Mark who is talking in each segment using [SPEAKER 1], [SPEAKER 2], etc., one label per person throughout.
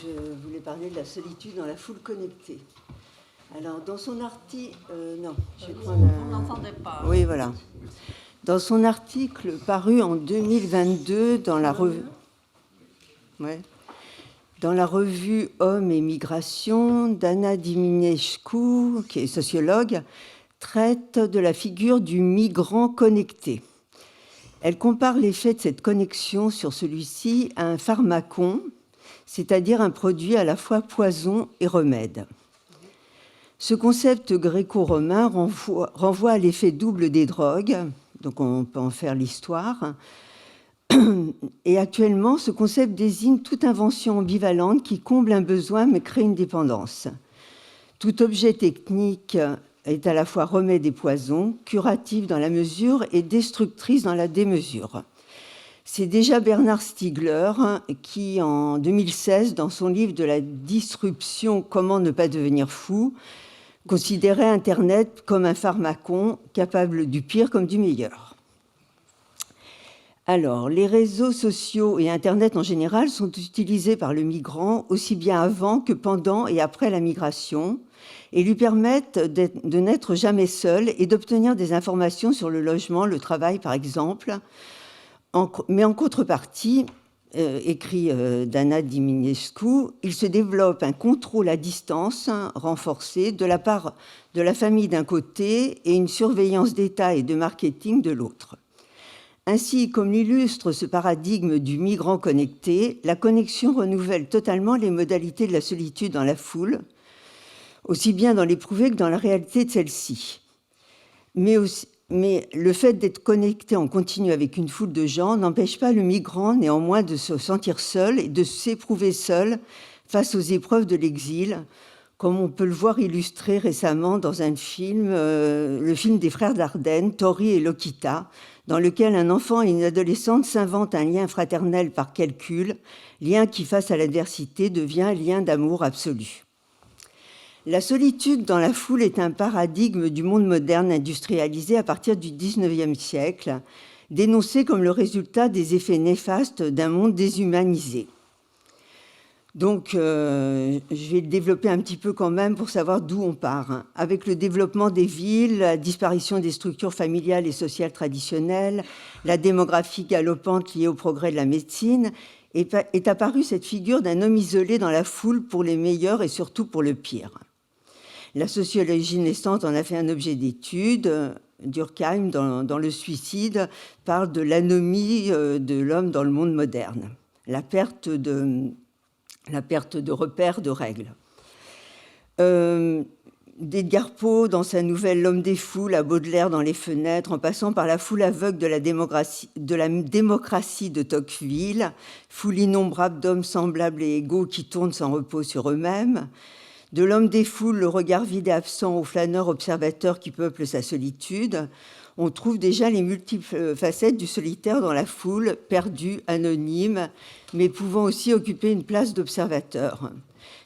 [SPEAKER 1] je voulais parler de la solitude dans la foule connectée. Alors, dans son article... non, je crois...
[SPEAKER 2] On n'entendait pas.
[SPEAKER 1] Oui, voilà. Dans son article paru en 2022 dans la revue... Ouais. Dans la revue Hommes et Migration, Dana Diminescu, qui est sociologue, traite de la figure du migrant connecté. Elle compare l'effet de cette connexion sur celui-ci à un pharmacon, c'est-à-dire un produit à la fois poison et remède. Ce concept gréco-romain renvoie à l'effet double des drogues, donc on peut en faire l'histoire. Et actuellement, ce concept désigne toute invention ambivalente qui comble un besoin mais crée une dépendance. Tout objet technique est à la fois remède et poison, curatif dans la mesure et destructrice dans la démesure. C'est déjà Bernard Stiegler qui, en 2016, dans son livre de la disruption « Comment ne pas devenir fou », considérait Internet comme un pharmacon capable du pire comme du meilleur. Alors, les réseaux sociaux et Internet en général sont utilisés par le migrant aussi bien avant que pendant et après la migration et lui permettent de n'être jamais seul et d'obtenir des informations sur le logement, le travail par exemple. Mais en contrepartie, écrit Dana Diminescu, il se développe un contrôle à distance renforcé de la part de la famille d'un côté et une surveillance d'État et de marketing de l'autre. Ainsi, comme l'illustre ce paradigme du migrant connecté, la connexion renouvelle totalement les modalités de la solitude dans la foule, aussi bien dans l'éprouvé que dans la réalité de celle-ci. Mais le fait d'être connecté en continu avec une foule de gens n'empêche pas le migrant néanmoins de se sentir seul et de s'éprouver seul face aux épreuves de l'exil, comme on peut le voir illustré récemment dans un film, le film des frères Dardenne, Tori et Lokita, dans lequel un enfant et une adolescente s'inventent un lien fraternel par calcul, lien qui, face à l'adversité, devient un lien d'amour absolu. La solitude dans la foule est un paradigme du monde moderne industrialisé à partir du XIXe siècle, dénoncé comme le résultat des effets néfastes d'un monde déshumanisé. Donc, je vais le développer un petit peu quand même pour savoir d'où on part. Avec le développement des villes, la disparition des structures familiales et sociales traditionnelles, la démographie galopante liée au progrès de la médecine, est apparue cette figure d'un homme isolé dans la foule pour les meilleurs et surtout pour le pire. La sociologie naissante en a fait un objet d'étude. Durkheim, dans Le Suicide, parle de l'anomie de l'homme dans le monde moderne, la perte de repères, de règles. D'Edgar Poe, dans sa nouvelle L'homme des foules, à Baudelaire dans Les Fenêtres, en passant par la foule aveugle de la démocratie de Tocqueville, foule innombrable d'hommes semblables et égaux qui tournent sans repos sur eux-mêmes. De l'homme des foules, le regard vide et absent au flâneur observateur qui peuple sa solitude, on trouve déjà les multiples facettes du solitaire dans la foule, perdu, anonyme, mais pouvant aussi occuper une place d'observateur.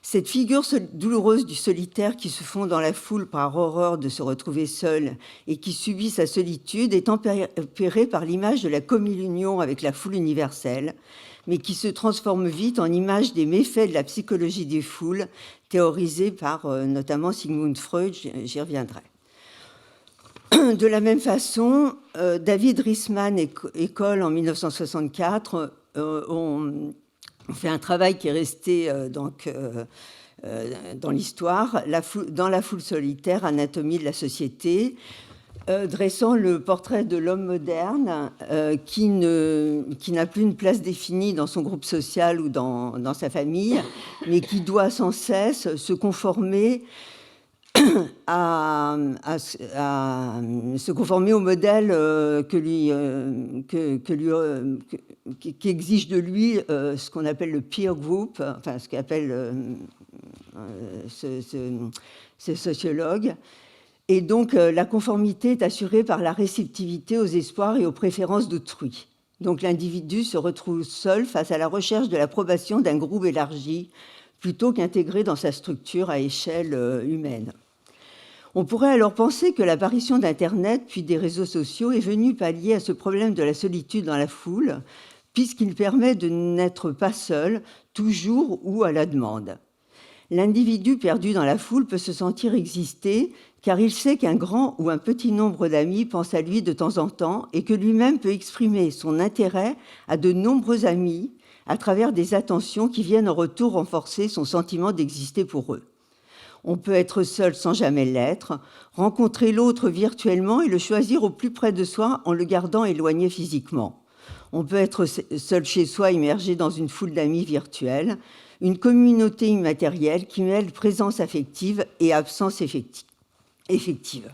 [SPEAKER 1] Cette figure douloureuse du solitaire qui se fond dans la foule par horreur de se retrouver seul et qui subit sa solitude est tempérée par l'image de la communion avec la foule universelle, mais qui se transforme vite en image des méfaits de la psychologie des foules, théorisée par notamment Sigmund Freud, j'y reviendrai. De la même façon, David Riesman et Cole, en 1964, ont fait un travail qui est resté dans l'histoire, dans la foule solitaire, anatomie de la société, dressant le portrait de l'homme moderne qui n'a plus une place définie dans son groupe social ou dans sa famille, mais qui doit sans cesse se conformer au modèle qui exige de lui ce qu'on appelle le peer group, enfin ce qu'appelle ce sociologue. Et donc, la conformité est assurée par la réceptivité aux espoirs et aux préférences d'autrui. Donc, l'individu se retrouve seul face à la recherche de l'approbation d'un groupe élargi, plutôt qu'intégré dans sa structure à échelle humaine. On pourrait alors penser que l'apparition d'Internet, puis des réseaux sociaux, est venue pallier à ce problème de la solitude dans la foule, puisqu'il permet de n'être pas seul, toujours ou à la demande. L'individu perdu dans la foule peut se sentir exister, car il sait qu'un grand ou un petit nombre d'amis pensent à lui de temps en temps et que lui-même peut exprimer son intérêt à de nombreux amis à travers des attentions qui viennent en retour renforcer son sentiment d'exister pour eux. On peut être seul sans jamais l'être, rencontrer l'autre virtuellement et le choisir au plus près de soi en le gardant éloigné physiquement. On peut être seul chez soi, immergé dans une foule d'amis virtuels, une communauté immatérielle qui mêle présence affective et absence effective.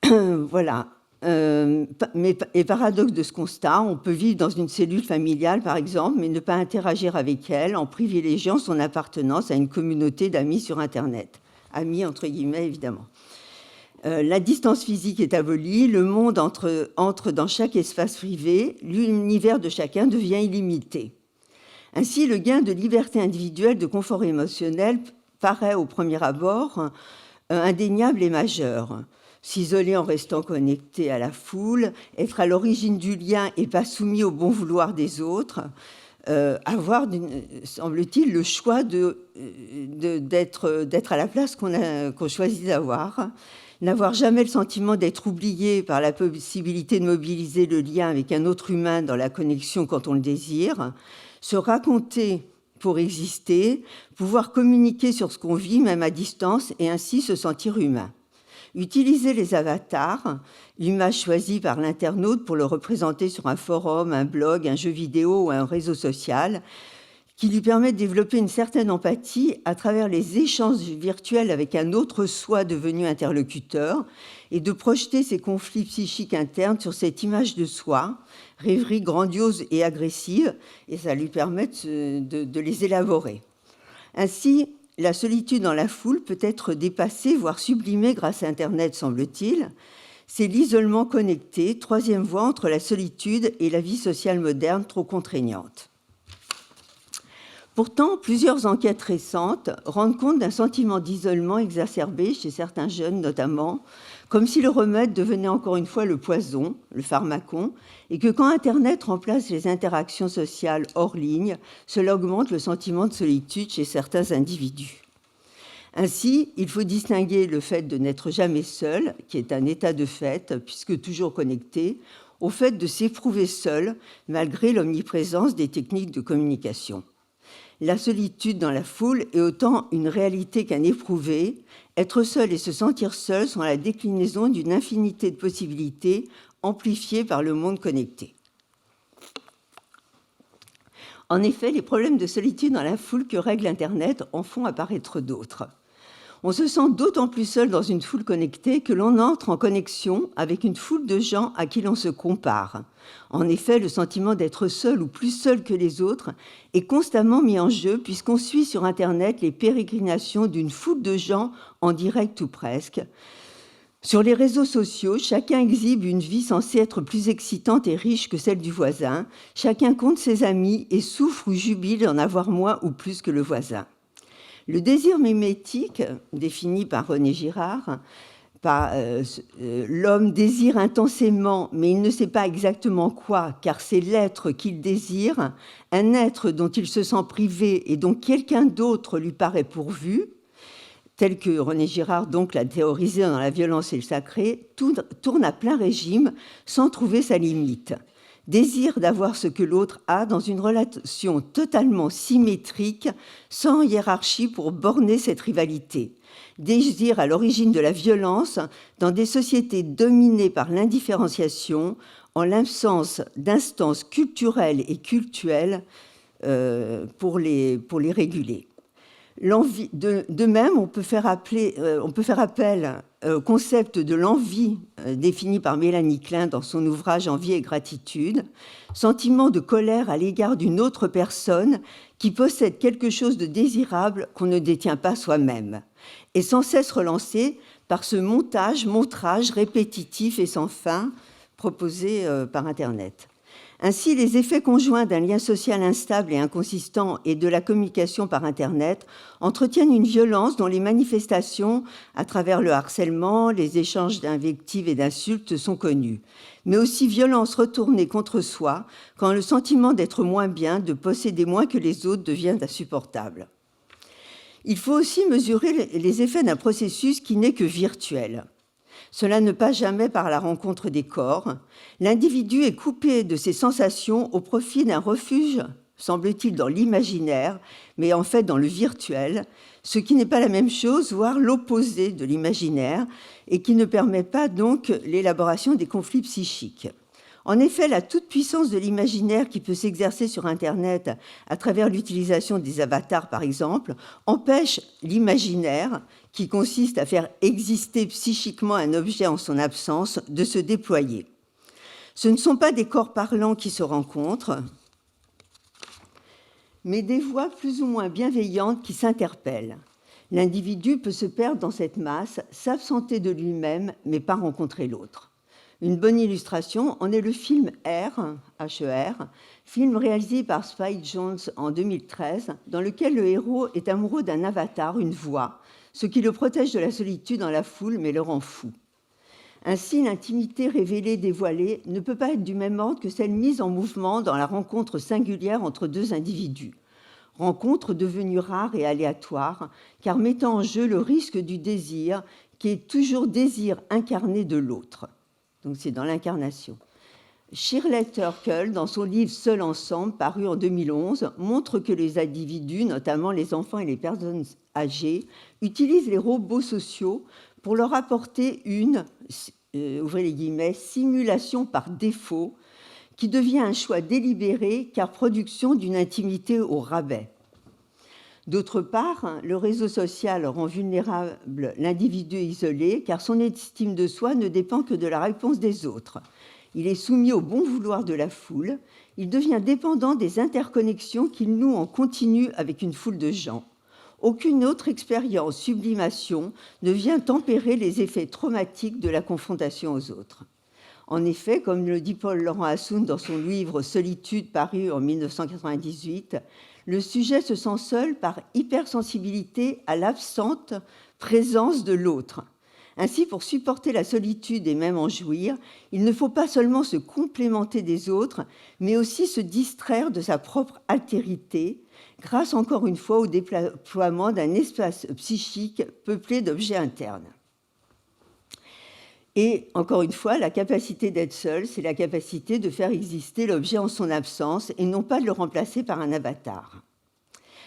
[SPEAKER 1] Voilà. Et paradoxe de ce constat, on peut vivre dans une cellule familiale, par exemple, mais ne pas interagir avec elle en privilégiant son appartenance à une communauté d'amis sur Internet. Amis, entre guillemets, évidemment. La distance physique est abolie, le monde entre dans chaque espace privé, l'univers de chacun devient illimité. Ainsi, le gain de liberté individuelle, de confort émotionnel, paraît au premier abord indéniable et majeur. S'isoler en restant connecté à la foule, être à l'origine du lien et pas soumis au bon vouloir des autres, avoir, semble-t-il, le choix d'être à la place qu'on choisit d'avoir, n'avoir jamais le sentiment d'être oublié par la possibilité de mobiliser le lien avec un autre humain dans la connexion quand on le désire, se raconter pour exister, pouvoir communiquer sur ce qu'on vit, même à distance, et ainsi se sentir humain. Utiliser les avatars, l'image choisie par l'internaute pour le représenter sur un forum, un blog, un jeu vidéo ou un réseau social, qui lui permet de développer une certaine empathie à travers les échanges virtuels avec un autre soi devenu interlocuteur et de projeter ses conflits psychiques internes sur cette image de soi, rêverie grandiose et agressive, et ça lui permet de les élaborer. Ainsi, la solitude dans la foule peut être dépassée, voire sublimée grâce à Internet, semble-t-il. C'est l'isolement connecté, troisième voie entre la solitude et la vie sociale moderne trop contraignante. Pourtant, plusieurs enquêtes récentes rendent compte d'un sentiment d'isolement exacerbé chez certains jeunes notamment, comme si le remède devenait encore une fois le poison, le pharmacon, et que quand Internet remplace les interactions sociales hors ligne, cela augmente le sentiment de solitude chez certains individus. Ainsi, il faut distinguer le fait de n'être jamais seul, qui est un état de fait, puisque toujours connecté, au fait de s'éprouver seul, malgré l'omniprésence des techniques de communication. La solitude dans la foule est autant une réalité qu'un éprouvé. Être seul et se sentir seul sont la déclinaison d'une infinité de possibilités amplifiées par le monde connecté. En effet, les problèmes de solitude dans la foule que règle Internet en font apparaître d'autres. On se sent d'autant plus seul dans une foule connectée que l'on entre en connexion avec une foule de gens à qui l'on se compare. En effet, le sentiment d'être seul ou plus seul que les autres est constamment mis en jeu puisqu'on suit sur Internet les pérégrinations d'une foule de gens en direct ou presque. Sur les réseaux sociaux, chacun exhibe une vie censée être plus excitante et riche que celle du voisin. Chacun compte ses amis et souffre ou jubile d'en avoir moins ou plus que le voisin. Le désir mimétique, défini par René Girard, l'homme désire intensément, mais il ne sait pas exactement quoi, car c'est l'être qu'il désire, un être dont il se sent privé et dont quelqu'un d'autre lui paraît pourvu, tel que René Girard donc l'a théorisé dans La violence et le sacré, tourne à plein régime sans trouver sa limite. Désir d'avoir ce que l'autre a dans une relation totalement symétrique, sans hiérarchie pour borner cette rivalité. Désir à l'origine de la violence dans des sociétés dominées par l'indifférenciation, en l'absence d'instances culturelles et cultuelles pour les réguler. De même, on peut faire appel au concept de l'envie défini par Mélanie Klein dans son ouvrage Envie et gratitude, sentiment de colère à l'égard d'une autre personne qui possède quelque chose de désirable qu'on ne détient pas soi-même, et sans cesse relancé par ce montrage répétitif et sans fin proposé par Internet. Ainsi, les effets conjoints d'un lien social instable et inconsistant et de la communication par Internet entretiennent une violence dont les manifestations, à travers le harcèlement, les échanges d'invectives et d'insultes, sont connues, mais aussi violence retournée contre soi quand le sentiment d'être moins bien, de posséder moins que les autres devient insupportable. Il faut aussi mesurer les effets d'un processus qui n'est que virtuel. Cela ne passe jamais par la rencontre des corps. L'individu est coupé de ses sensations au profit d'un refuge, semble-t-il, dans l'imaginaire, mais en fait dans le virtuel, ce qui n'est pas la même chose, voire l'opposé de l'imaginaire, et qui ne permet pas donc l'élaboration des conflits psychiques. En effet, la toute-puissance de l'imaginaire qui peut s'exercer sur Internet à travers l'utilisation des avatars, par exemple, empêche l'imaginaire, qui consiste à faire exister psychiquement un objet en son absence, de se déployer. Ce ne sont pas des corps parlants qui se rencontrent, mais des voix plus ou moins bienveillantes qui s'interpellent. L'individu peut se perdre dans cette masse, s'absenter de lui-même, mais pas rencontrer l'autre. Une bonne illustration en est le film R, H-E-R, film réalisé par Spike Jonze en 2013, dans lequel le héros est amoureux d'un avatar, une voix, ce qui le protège de la solitude dans la foule, mais le rend fou. Ainsi, l'intimité révélée, dévoilée, ne peut pas être du même ordre que celle mise en mouvement dans la rencontre singulière entre deux individus. Rencontre devenue rare et aléatoire, car mettant en jeu le risque du désir, qui est toujours désir incarné de l'autre. Donc c'est dans l'incarnation. Shirley Turkle, dans son livre « Seul ensemble », paru en 2011, montre que les individus, notamment les enfants et les personnes âgées, utilisent les robots sociaux pour leur apporter une, ouvrez les guillemets, simulation par défaut, qui devient un choix délibéré car production d'une intimité au rabais. D'autre part, le réseau social rend vulnérable l'individu isolé car son estime de soi ne dépend que de la réponse des autres. Il est soumis au bon vouloir de la foule, il devient dépendant des interconnexions qu'il noue en continu avec une foule de gens. Aucune autre expérience, sublimation, ne vient tempérer les effets traumatiques de la confrontation aux autres. En effet, comme le dit Paul-Laurent Assoun dans son livre « Solitude » paru en 1998, le sujet se sent seul par hypersensibilité à l'absente présence de l'autre. Ainsi, pour supporter la solitude et même en jouir, il ne faut pas seulement se complémenter des autres, mais aussi se distraire de sa propre altérité, grâce encore une fois au déploiement d'un espace psychique peuplé d'objets internes. Et encore une fois, la capacité d'être seul, c'est la capacité de faire exister l'objet en son absence et non pas de le remplacer par un avatar.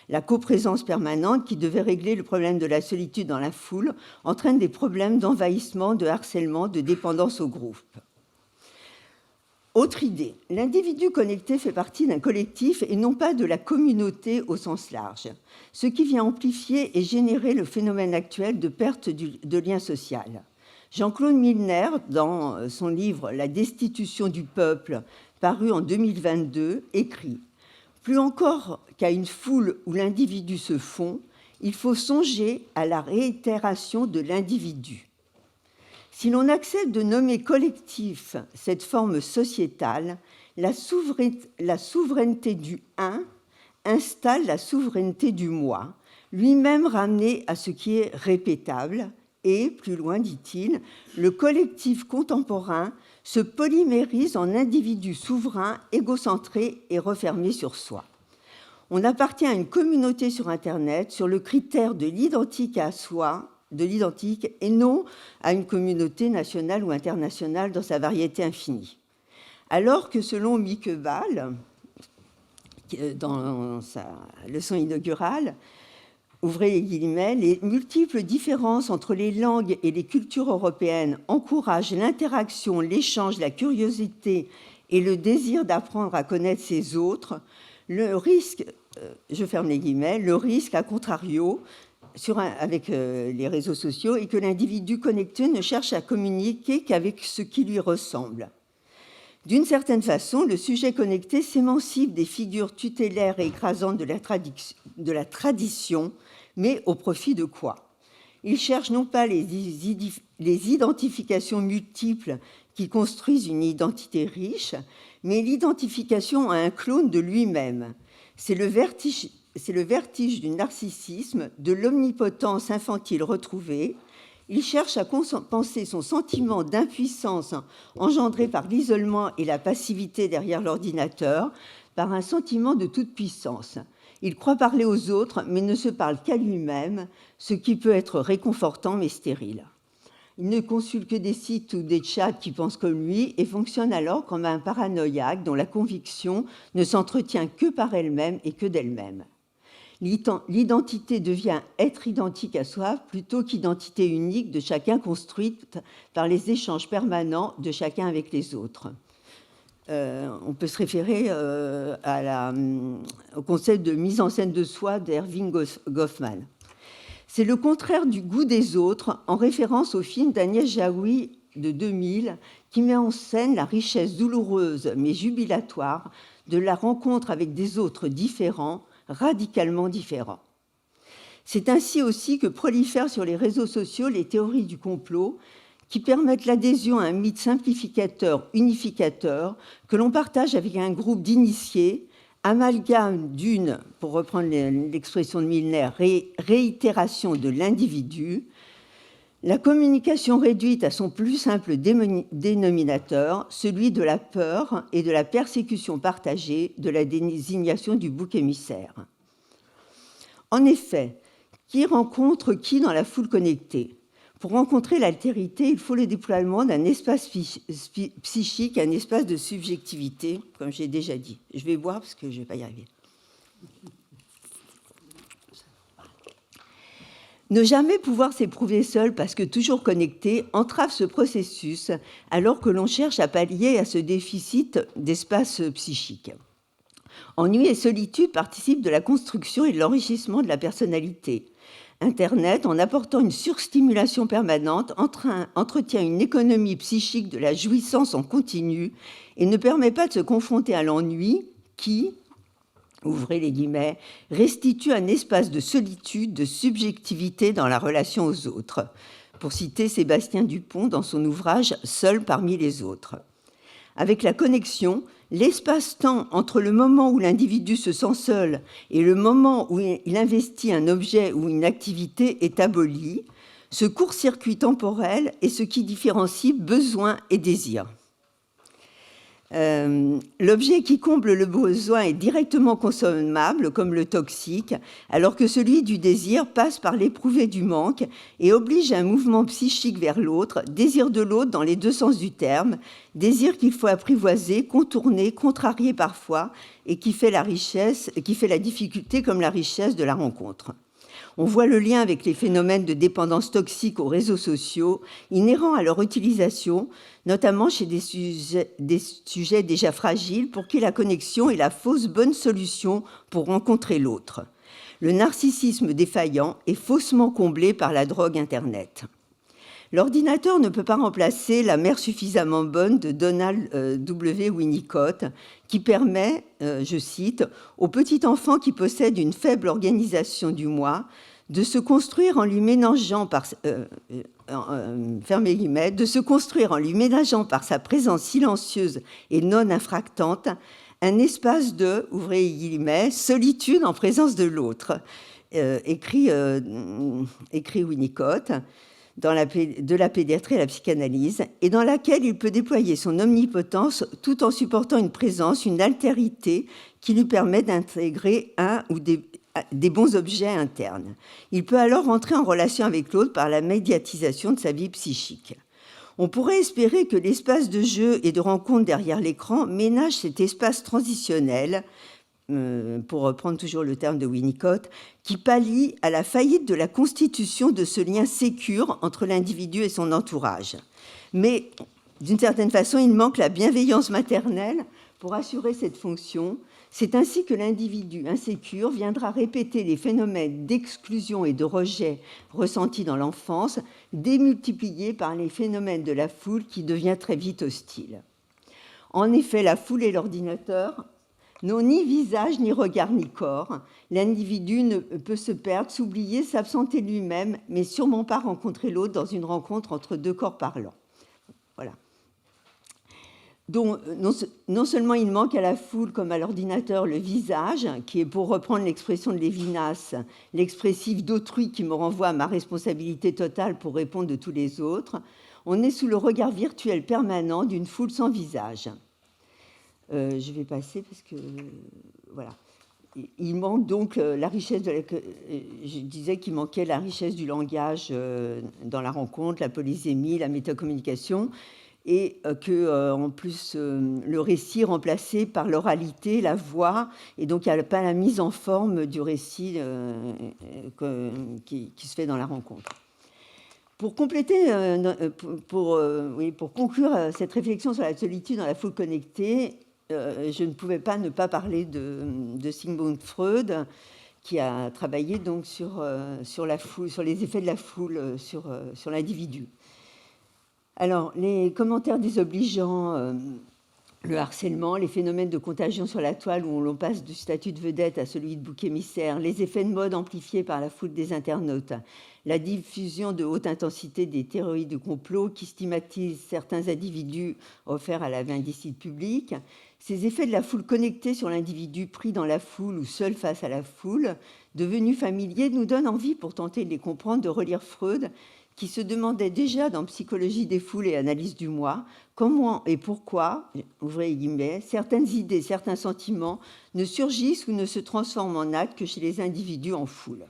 [SPEAKER 1] La coprésence permanente, qui devait régler le problème de la solitude dans la foule, entraîne des problèmes d'envahissement, de harcèlement, de dépendance au groupe. Autre idée, l'individu connecté fait partie d'un collectif et non pas de la communauté au sens large, ce qui vient amplifier et générer le phénomène actuel de perte de lien social. Jean-Claude Milner, dans son livre « La destitution du peuple », paru en 2022, écrit « Plus encore qu'à une foule où l'individu se fond, il faut songer à la réitération de l'individu. Si l'on accepte de nommer collectif cette forme sociétale, la souveraineté du « un » installe la souveraineté du « moi », lui-même ramené à ce qui est répétable, et, plus loin, dit-il, le collectif contemporain se polymérise en individu souverain, égocentré et refermé sur soi. On appartient à une communauté sur Internet sur le critère de l'identique à soi, de l'identique, et non à une communauté nationale ou internationale dans sa variété infinie. Alors que selon Mieke Wahl, dans sa leçon inaugurale, ouvrez les guillemets, les multiples différences entre les langues et les cultures européennes encouragent l'interaction, l'échange, la curiosité et le désir d'apprendre à connaître ses autres. Le risque, je ferme les guillemets, le risque, à contrario, avec les réseaux sociaux, est que l'individu connecté ne cherche à communiquer qu'avec ce qui lui ressemble. D'une certaine façon, le sujet connecté s'émancipe des figures tutélaires et écrasantes de la tradition, mais au profit de quoi? Il cherche non pas les identifications multiples qui construisent une identité riche, mais l'identification à un clone de lui-même. C'est le vertige du narcissisme, de l'omnipotence infantile retrouvée. Il cherche à compenser son sentiment d'impuissance engendré par l'isolement et la passivité derrière l'ordinateur par un sentiment de toute-puissance. Il croit parler aux autres, mais ne se parle qu'à lui-même, ce qui peut être réconfortant mais stérile. Il ne consulte que des sites ou des chats qui pensent comme lui et fonctionne alors comme un paranoïaque dont la conviction ne s'entretient que par elle-même et que d'elle-même. L'identité devient être identique à soi plutôt qu'identité unique de chacun construite par les échanges permanents de chacun avec les autres. On peut se référer au concept de mise en scène de soi d'Erving Goffman. C'est le contraire du goût des autres, en référence au film d'Agnès Jaoui de 2000, qui met en scène la richesse douloureuse mais jubilatoire de la rencontre avec des autres différents, radicalement différents. C'est ainsi aussi que prolifèrent sur les réseaux sociaux les théories du complot qui permettent l'adhésion à un mythe simplificateur, unificateur, que l'on partage avec un groupe d'initiés, amalgame d'une, pour reprendre l'expression de Milner, réitération de l'individu, la communication réduite à son plus simple dénominateur, celui de la peur et de la persécution partagée, de la désignation du bouc émissaire. En effet, qui rencontre qui dans la foule connectée ? Pour rencontrer l'altérité, il faut le déploiement d'un espace psychique, un espace de subjectivité, comme j'ai déjà dit. Je vais boire parce que je ne vais pas y arriver. Ne jamais pouvoir s'éprouver seul parce que toujours connecté entrave ce processus alors que l'on cherche à pallier à ce déficit d'espace psychique. Ennui et solitude participent de la construction et de l'enrichissement de la personnalité. Internet, en apportant une surstimulation permanente, entretient une économie psychique de la jouissance en continu et ne permet pas de se confronter à l'ennui qui, ouvrez les guillemets, restitue un espace de solitude, de subjectivité dans la relation aux autres, pour citer Sébastien Dupont dans son ouvrage « Seul parmi les autres ». Avec la connexion, l'espace-temps entre le moment où l'individu se sent seul et le moment où il investit un objet ou une activité est aboli. Ce court-circuit temporel est ce qui différencie besoin et désir. L'objet qui comble le besoin est directement consommable, comme le toxique, alors que celui du désir passe par l'éprouvé du manque et oblige à un mouvement psychique vers l'autre, désir de l'autre dans les deux sens du terme, désir qu'il faut apprivoiser, contourner, contrarier parfois, et qui fait la difficulté comme la richesse de la rencontre. On voit le lien avec les phénomènes de dépendance toxique aux réseaux sociaux, inhérents à leur utilisation, notamment chez des sujets déjà fragiles pour qui la connexion est la fausse bonne solution pour rencontrer l'autre. Le narcissisme défaillant est faussement comblé par la drogue Internet. L'ordinateur ne peut pas remplacer la mère suffisamment bonne de Donald W. Winnicott, qui permet, je cite, « au petit enfant qui possède une faible organisation du moi de se construire en lui ménageant par sa présence silencieuse et non infractante un espace de, ouvrez les guillemets, solitude en présence de l'autre », écrit Winnicott, de la pédiatrie à la psychanalyse, et dans laquelle il peut déployer son omnipotence tout en supportant une présence, une altérité qui lui permet d'intégrer un ou des bons objets internes. Il peut alors entrer en relation avec l'autre par la médiatisation de sa vie psychique. On pourrait espérer que l'espace de jeu et de rencontre derrière l'écran ménage cet espace transitionnel, pour reprendre toujours le terme de Winnicott, qui pallie à la faillite de la constitution de ce lien sécure entre l'individu et son entourage. Mais, d'une certaine façon, il manque la bienveillance maternelle pour assurer cette fonction. C'est ainsi que l'individu insécure viendra répéter les phénomènes d'exclusion et de rejet ressentis dans l'enfance, démultipliés par les phénomènes de la foule qui devient très vite hostile. En effet, la foule et l'ordinateur n'ont ni visage, ni regard, ni corps. L'individu ne peut se perdre, s'oublier, s'absenter de lui-même, mais sûrement pas rencontrer l'autre dans une rencontre entre deux corps parlants. Voilà. Donc, non seulement il manque à la foule, comme à l'ordinateur, le visage, qui est, pour reprendre l'expression de Lévinas, l'expressif d'autrui qui me renvoie à ma responsabilité totale pour répondre de tous les autres, on est sous le regard virtuel permanent d'une foule sans visage. Je vais passer parce que... voilà. Il manque donc la richesse de je disais qu'il manquait la richesse du langage dans la rencontre, la polysémie, la métacommunication, et que en plus le récit est remplacé par l'oralité, la voix, et donc il n'y a pas la mise en forme du récit qui se fait dans la rencontre. Pour compléter, pour conclure cette réflexion sur la solitude dans la foule connectée, je ne pouvais pas ne pas parler de Sigmund Freud, qui a travaillé donc sur la foule, sur les effets de la foule sur l'individu. Alors, les commentaires désobligeants, le harcèlement, les phénomènes de contagion sur la toile où l'on passe du statut de vedette à celui de bouc émissaire, les effets de mode amplifiés par la foule des internautes, la diffusion de haute intensité des théories du complot qui stigmatisent certains individus offerts à la vindicte publique, ces effets de la foule connectée sur l'individu pris dans la foule ou seul face à la foule, devenus familiers, nous donnent envie, pour tenter de les comprendre, de relire Freud, qui se demandait déjà dans Psychologie des foules et Analyse du moi, comment et pourquoi, ouvrez les guillemets, certaines idées, certains sentiments ne surgissent ou ne se transforment en actes que chez les individus en foule.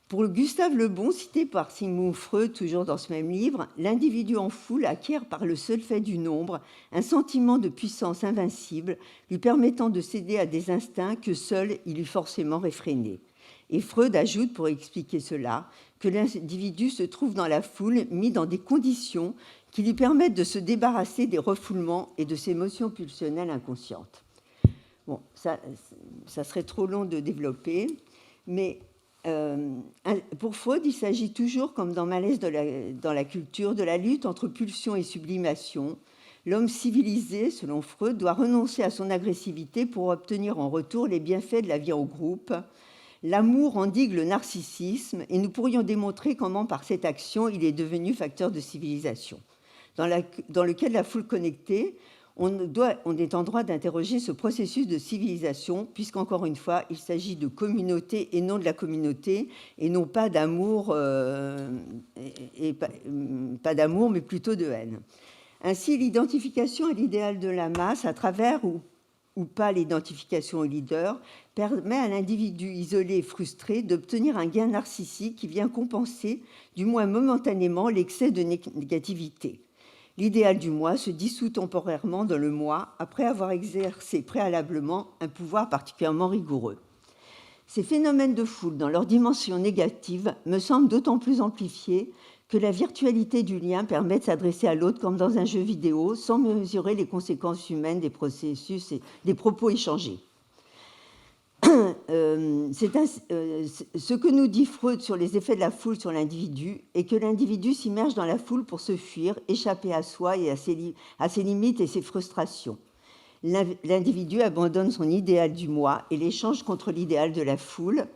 [SPEAKER 1] Pour Gustave Le Bon, cité par Sigmund Freud, toujours dans ce même livre, l'individu en foule acquiert par le seul fait du nombre un sentiment de puissance invincible, lui permettant de céder à des instincts que seul il eût forcément réfrénés. Et Freud ajoute, pour expliquer cela, que l'individu se trouve dans la foule, mis dans des conditions qui lui permettent de se débarrasser des refoulements et de ses émotions pulsionnelles inconscientes. Bon, ça serait trop long de développer, mais pour Freud, il s'agit toujours, comme dans Malaise dans la culture, de la lutte entre pulsion et sublimation. L'homme civilisé, selon Freud, doit renoncer à son agressivité pour obtenir en retour les bienfaits de la vie en groupe. L'amour endigue le narcissisme et nous pourrions démontrer comment, par cette action, il est devenu facteur de civilisation. Dans le cas de la foule connectée, on est en droit d'interroger ce processus de civilisation, puisqu'encore une fois, il s'agit de communauté et non de la communauté, et non pas d'amour, pas d'amour, mais plutôt de haine. Ainsi, l'identification à l'idéal de la masse, à travers ou pas l'identification au leader, permet à l'individu isolé et frustré d'obtenir un gain narcissique qui vient compenser, du moins momentanément, l'excès de négativité. L'idéal du moi se dissout temporairement dans le moi après avoir exercé préalablement un pouvoir particulièrement rigoureux. Ces phénomènes de foule, dans leur dimension négative, me semblent d'autant plus amplifiés que la virtualité du lien permet de s'adresser à l'autre comme dans un jeu vidéo, sans mesurer les conséquences humaines des processus et des propos échangés. Ce que nous dit Freud sur les effets de la foule sur l'individu est que l'individu s'immerge dans la foule pour se fuir, échapper à soi et à ses limites et ses frustrations. L'individu abandonne son idéal du moi et l'échange contre l'idéal de la foule.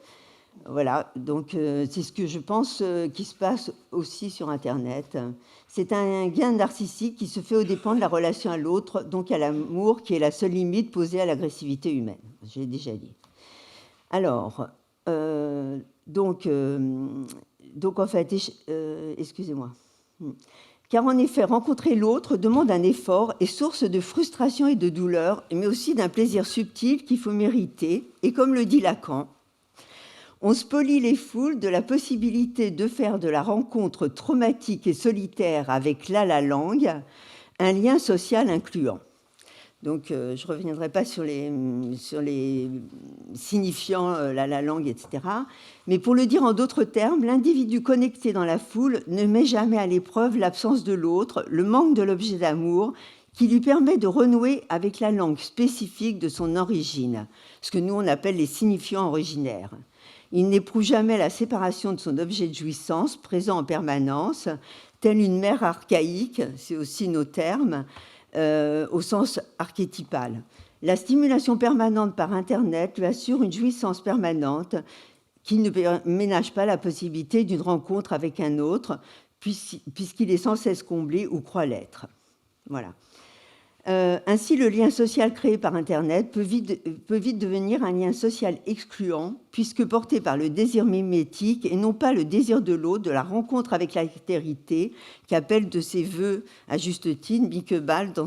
[SPEAKER 1] Voilà, donc c'est ce que je pense qui se passe aussi sur Internet. C'est un gain narcissique qui se fait aux dépens de la relation à l'autre, donc à l'amour, qui est la seule limite posée à l'agressivité humaine. J'ai déjà dit. Alors, donc en fait, excusez-moi. Car en effet, rencontrer l'autre demande un effort et source de frustration et de douleur, mais aussi d'un plaisir subtil qu'il faut mériter. Et comme le dit Lacan, on spolie les foules de la possibilité de faire de la rencontre traumatique et solitaire avec la langue un lien social incluant. Donc, je ne reviendrai pas sur les signifiants, la langue, etc. Mais pour le dire en d'autres termes, l'individu connecté dans la foule ne met jamais à l'épreuve l'absence de l'autre, le manque de l'objet d'amour, qui lui permet de renouer avec la langue spécifique de son origine, ce que nous, on appelle les signifiants originaires. Il n'éprouve jamais la séparation de son objet de jouissance, présent en permanence, telle une mère archaïque, c'est aussi nos termes, au sens archétypal. La stimulation permanente par Internet lui assure une jouissance permanente qui ne ménage pas la possibilité d'une rencontre avec un autre, puisqu'il est sans cesse comblé ou croit l'être. Voilà. Ainsi, le lien social créé par Internet peut vite devenir un lien social excluant, puisque porté par le désir mimétique et non pas le désir de l'autre, de la rencontre avec l'altérité, qu'appelle de ses voeux, à juste titre, Bicquebal dans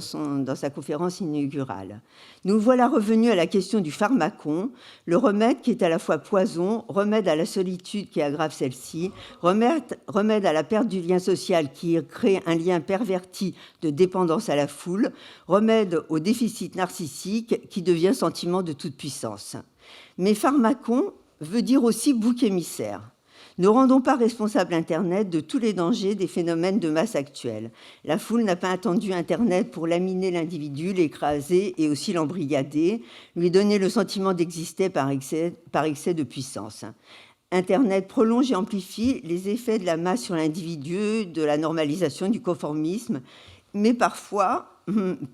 [SPEAKER 1] sa conférence inaugurale. Nous voilà revenus à la question du pharmacon, le remède qui est à la fois poison, remède à la solitude qui aggrave celle-ci, remède à la perte du lien social qui crée un lien perverti de dépendance à la foule, remède au déficit narcissique qui devient sentiment de toute puissance. Mais pharmacon veut dire aussi bouc émissaire. Ne rendons pas responsable Internet de tous les dangers des phénomènes de masse actuels. La foule n'a pas attendu Internet pour laminer l'individu, l'écraser et aussi l'embrigader, lui donner le sentiment d'exister par excès de puissance. Internet prolonge et amplifie les effets de la masse sur l'individu, de la normalisation, du conformisme, mais parfois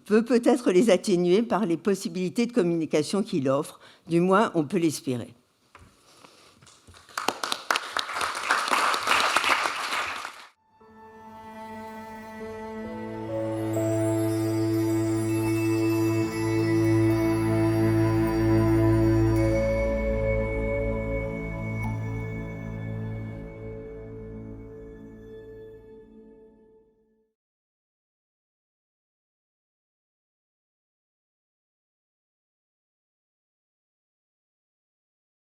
[SPEAKER 1] peut-être les atténuer par les possibilités de communication qu'il offre. Du moins, on peut l'espérer.